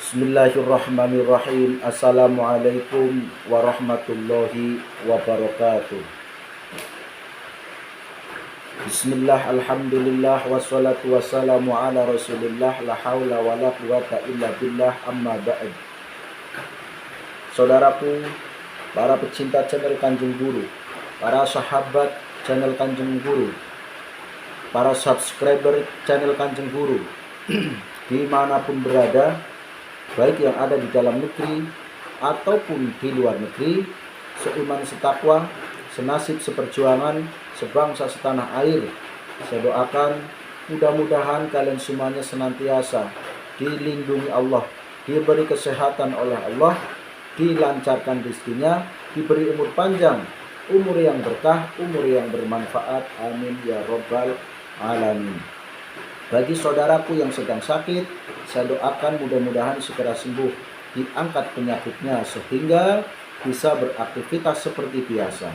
Bismillahirrahmanirrahim. Assalamualaikum warahmatullahi wabarakatuh. Bismillah, alhamdulillah, wassalatu wassalamu ala rasulillah, la hawla wa la quwata illa billah, amma ba'd. Saudaraku, para pecinta channel Kanjeng Guru, para sahabat channel Kanjeng Guru, para subscriber channel Kanjeng Guru, dimanapun berada, baik yang ada di dalam negeri ataupun di luar negeri, seiman setakwa, senasib seperjuangan, sebangsa setanah air. Saya doakan mudah-mudahan kalian semuanya senantiasa dilindungi Allah, diberi kesehatan oleh Allah, dilancarkan rezekinya, diberi umur panjang, umur yang berkah, umur yang bermanfaat. Amin ya robbal alamin. Bagi saudaraku yang sedang sakit, saya doakan mudah-mudahan segera sembuh, diangkat penyakitnya sehingga bisa beraktivitas seperti biasa.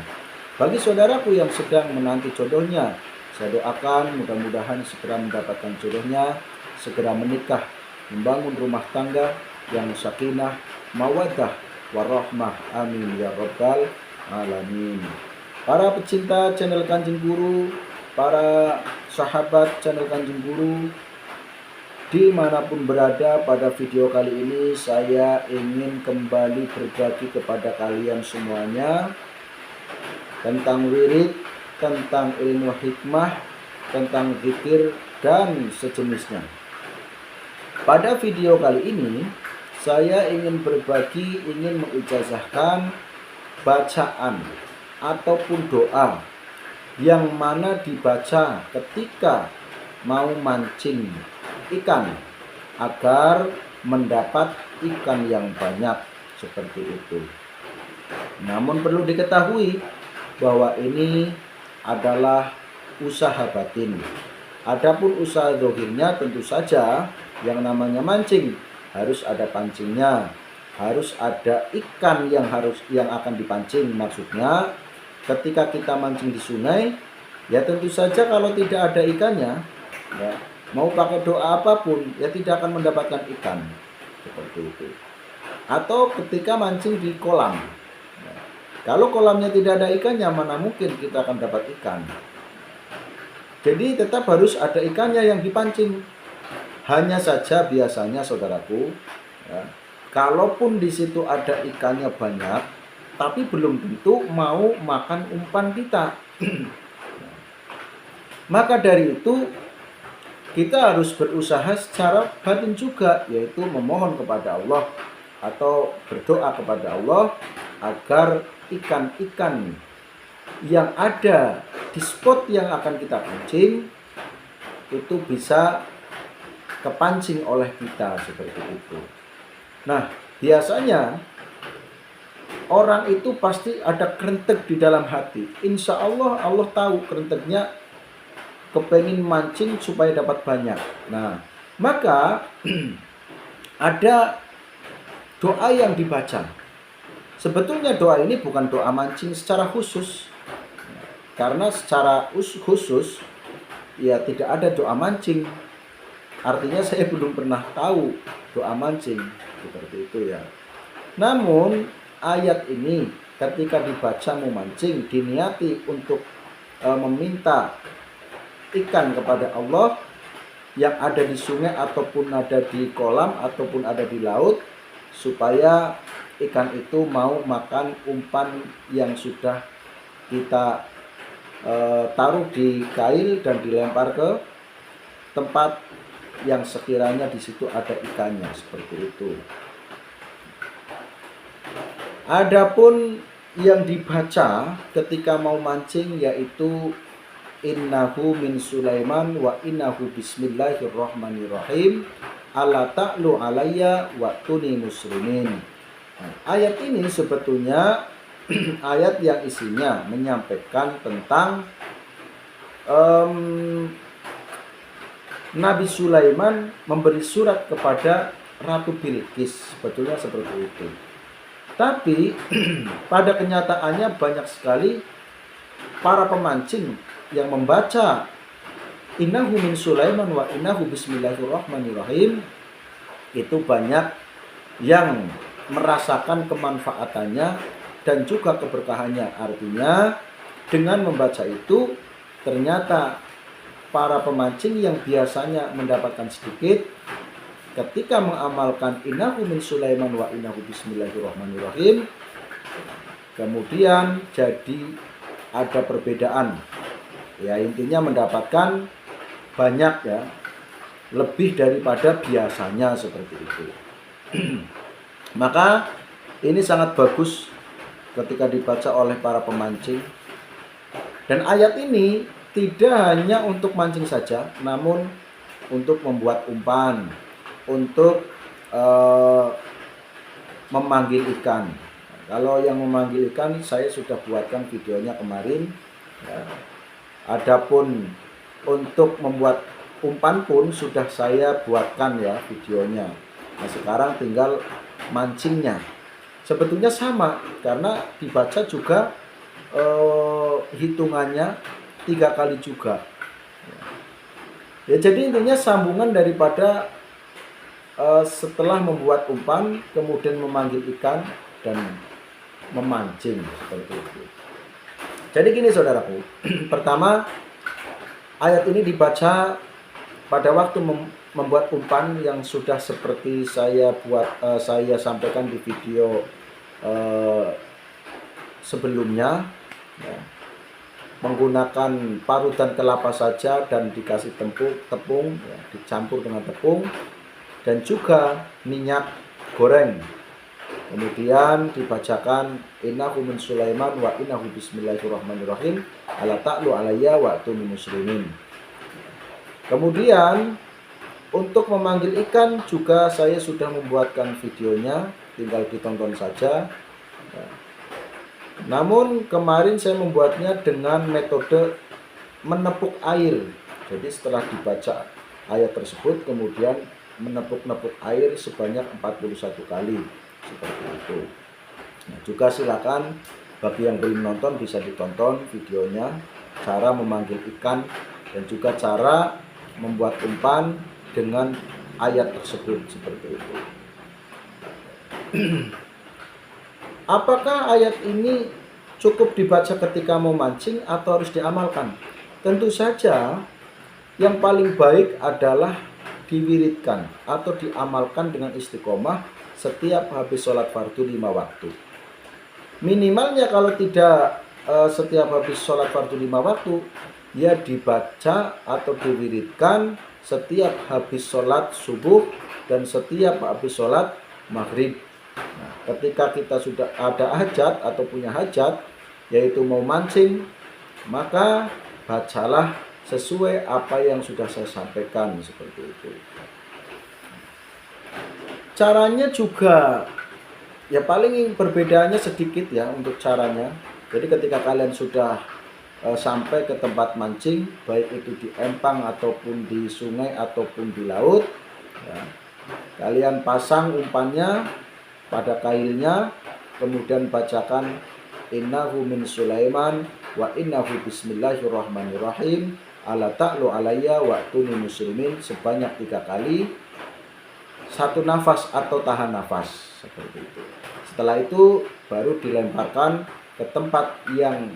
Bagi saudaraku yang sedang menanti jodohnya, saya doakan mudah-mudahan segera mendapatkan jodohnya, segera menikah, membangun rumah tangga yang sakinah, mawaddah, warahmah. Amin ya rabbal alamin. Para pecinta channel Kanjeng Guru, para sahabat channel Kanjeng Guru, dimanapun berada, pada video kali ini saya ingin kembali berbagi kepada kalian semuanya tentang wirid, tentang ilmu hikmah, tentang zikir dan sejenisnya. Pada video kali ini saya ingin berbagi, ingin mengijazahkan bacaan ataupun doa yang mana dibaca ketika mau mancing ikan agar mendapat ikan yang banyak, seperti itu. Namun perlu diketahui bahwa ini adalah usaha batin. Adapun usaha zahirnya tentu saja yang namanya mancing harus ada pancingnya, harus ada ikan yang akan dipancing. Maksudnya ketika kita mancing di sungai, ya tentu saja kalau tidak ada ikannya, ya, mau pakai doa apapun, ya tidak akan mendapatkan ikan, seperti itu. Atau ketika mancing di kolam, ya, kalau kolamnya tidak ada ikannya, mana mungkin kita akan dapat ikan. Jadi tetap harus ada ikannya yang dipancing. Hanya saja biasanya saudaraku, ya, kalaupun di situ ada ikannya banyak, tapi belum tentu mau makan umpan kita. Maka dari itu kita harus berusaha secara batin juga, yaitu memohon kepada Allah atau berdoa kepada Allah agar ikan-ikan yang ada di spot yang akan kita pancing itu bisa kepancing oleh kita, seperti itu. Nah, biasanya orang itu pasti ada kerentek di dalam hati. Insya Allah, Allah tahu kerenteknya kepengin mancing supaya dapat banyak. Nah, maka ada doa yang dibaca. Sebetulnya doa ini bukan doa mancing secara khusus, karena secara khusus ya tidak ada doa mancing. Artinya saya belum pernah tahu doa mancing, seperti itu ya. Namun ayat ini ketika dibaca memancing, diniati untuk meminta ikan kepada Allah yang ada di sungai ataupun ada di kolam ataupun ada di laut, supaya ikan itu mau makan umpan yang sudah kita taruh di kail dan dilempar ke tempat yang sekiranya di situ ada ikannya, seperti itu. Adapun yang dibaca ketika mau mancing yaitu innahu min Sulaiman wa innahu bismillahirrahmanirrahim ala ta'lu alayya wa tuni muslimin. Nah, ayat ini sebetulnya ayat yang isinya menyampaikan tentang Nabi Sulaiman memberi surat kepada Ratu Bilqis, sebetulnya seperti itu. Tapi pada kenyataannya banyak sekali para pemancing yang membaca innahu min Sulaiman wa innahu bismillahirrahmanirrahim itu banyak yang merasakan kemanfaatannya dan juga keberkahannya. Artinya dengan membaca itu ternyata para pemancing yang biasanya mendapatkan sedikit, ketika mengamalkan innahu min Sulaiman wa innahu bismillahirrahmanirrahim, kemudian jadi ada perbedaan. Ya, intinya mendapatkan banyak, ya, lebih daripada biasanya seperti itu. Maka ini sangat bagus ketika dibaca oleh para pemancing. Dan ayat ini tidak hanya untuk mancing saja, namun untuk membuat umpan, untuk memanggil ikan. Kalau yang memanggil ikan saya sudah buatkan videonya kemarin, ya. Adapun untuk membuat umpan pun sudah saya buatkan, ya, videonya. Nah, sekarang tinggal mancingnya. Sebetulnya sama, karena dibaca juga hitungannya 3 kali juga. Ya, jadi intinya sambungan daripada setelah membuat umpan, kemudian memanggil ikan dan memancing, seperti itu. Jadi gini saudaraku, pertama ayat ini dibaca pada waktu membuat umpan yang sudah seperti saya sampaikan di video sebelumnya, ya, menggunakan parutan kelapa saja dan dikasih tepung, ya, dicampur dengan tepung dan juga minyak goreng. Kemudian dibacakan innahu min Sulaiman wa innahu bismillahirrahmanirrahim ala ta'lu alayya wa atuni muslimin. Kemudian untuk memanggil ikan juga saya sudah membuatkan videonya, tinggal ditonton saja. Namun kemarin saya membuatnya dengan metode menepuk air. Jadi setelah dibaca ayat tersebut kemudian menepuk-nepuk air sebanyak 41 kali, seperti itu. Nah, juga silakan bagi yang belum nonton bisa ditonton videonya, cara memanggil ikan dan juga cara membuat umpan dengan ayat tersebut, seperti itu. Apakah ayat ini cukup dibaca ketika mau mancing atau harus diamalkan? Tentu saja yang paling baik adalah diwiridkan atau diamalkan dengan istiqomah setiap habis sholat fardu 5 waktu. Minimalnya kalau tidak setiap habis sholat fardu 5 waktu, ya dibaca atau diwiridkan setiap habis sholat subuh dan setiap habis sholat maghrib. Nah, ketika kita sudah ada hajat atau punya hajat, yaitu mau mancing, maka bacalah sesuai apa yang sudah saya sampaikan, seperti itu. Caranya juga ya paling perbedaannya sedikit, ya, untuk caranya. Jadi ketika kalian sudah sampai ke tempat mancing, baik itu di empang ataupun di sungai ataupun di laut, ya, kalian pasang umpannya pada kailnya, kemudian bacakan innahu min Sulaiman wa innahu bismillahirrahmanirrahim ala ta'lu alayya wa atuni muslimin sebanyak 3 kali, 1 nafas atau tahan nafas, seperti itu. Setelah itu baru dilemparkan ke tempat yang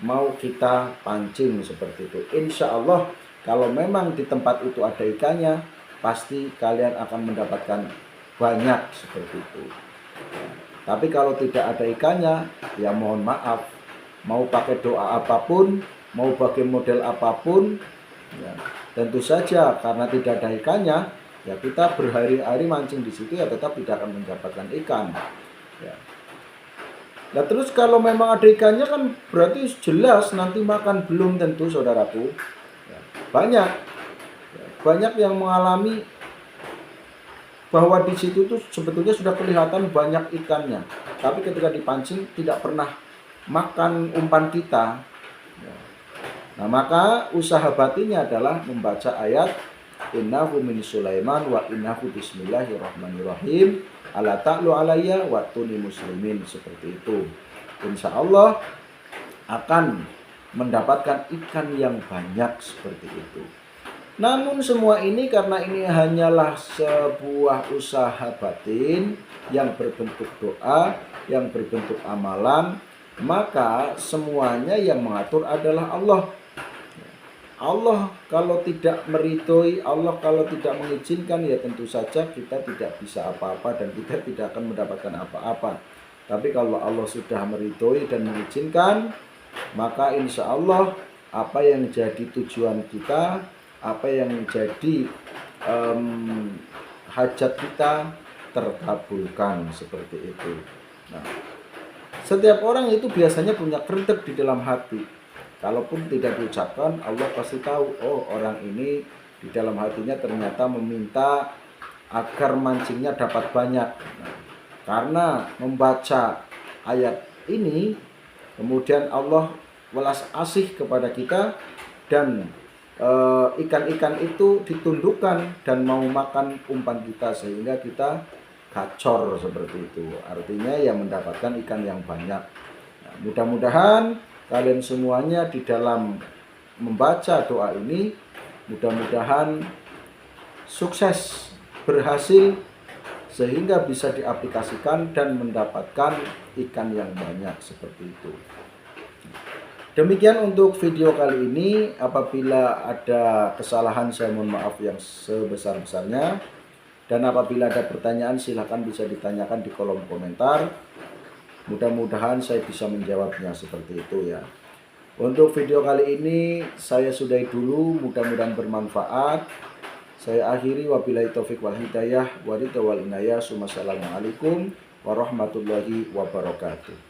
mau kita pancing, seperti itu. Insya Allah kalau memang di tempat itu ada ikannya, pasti kalian akan mendapatkan banyak, seperti itu. Tapi kalau tidak ada ikannya, ya mohon maaf, mau pakai doa apapun, mau pakai model apapun, ya, tentu saja karena tidak ada ikannya, ya kita berhari-hari mancing di situ ya tetap tidak akan mendapatkan ikan. Ya. Nah terus kalau memang ada ikannya kan berarti jelas nanti makan, belum tentu saudaraku. Ya, banyak yang mengalami bahwa di situ tuh sebetulnya sudah kelihatan banyak ikannya, tapi ketika dipancing tidak pernah makan umpan kita. Nah maka usaha batinnya adalah membaca ayat innahu min Sulaiman wa innahu bismillahirrahmanirrahim ala ta'lu alayya wa tuni muslimin, seperti itu. Insya Allah akan mendapatkan ikan yang banyak, seperti itu. Namun semua ini karena ini hanyalah sebuah usaha batin yang berbentuk doa, yang berbentuk amalan, maka semuanya yang mengatur adalah Allah. Allah kalau tidak meridhoi, Allah kalau tidak mengizinkan, ya tentu saja kita tidak bisa apa-apa dan kita tidak akan mendapatkan apa-apa. Tapi kalau Allah sudah meridhoi dan mengizinkan, maka insya Allah apa yang jadi tujuan kita, apa yang jadi hajat kita terkabulkan, seperti itu. Nah, setiap orang itu biasanya punya kretek di dalam hati. Kalaupun tidak diucapkan, Allah pasti tahu, oh orang ini di dalam hatinya ternyata meminta agar mancingnya dapat banyak. Nah, karena membaca ayat ini, kemudian Allah welas asih kepada kita dan ikan-ikan itu ditundukkan dan mau makan umpan kita, sehingga kita gacor seperti itu. Artinya yang mendapatkan ikan yang banyak. Nah, mudah-mudahan kalian semuanya di dalam membaca doa ini, mudah-mudahan sukses, berhasil, sehingga bisa diaplikasikan dan mendapatkan ikan yang banyak, seperti itu. Demikian untuk video kali ini. Apabila ada kesalahan, saya mohon maaf yang sebesar-besarnya. Dan apabila ada pertanyaan, silahkan bisa ditanyakan di kolom komentar. Mudah-mudahan saya bisa menjawabnya, seperti itu ya. Untuk video kali ini saya sudahi dulu, mudah-mudahan bermanfaat. Saya akhiri, wabillahi taufik wal hidayah, wa ridha wal inayah. Wassalamualaikum warahmatullahi wabarakatuh.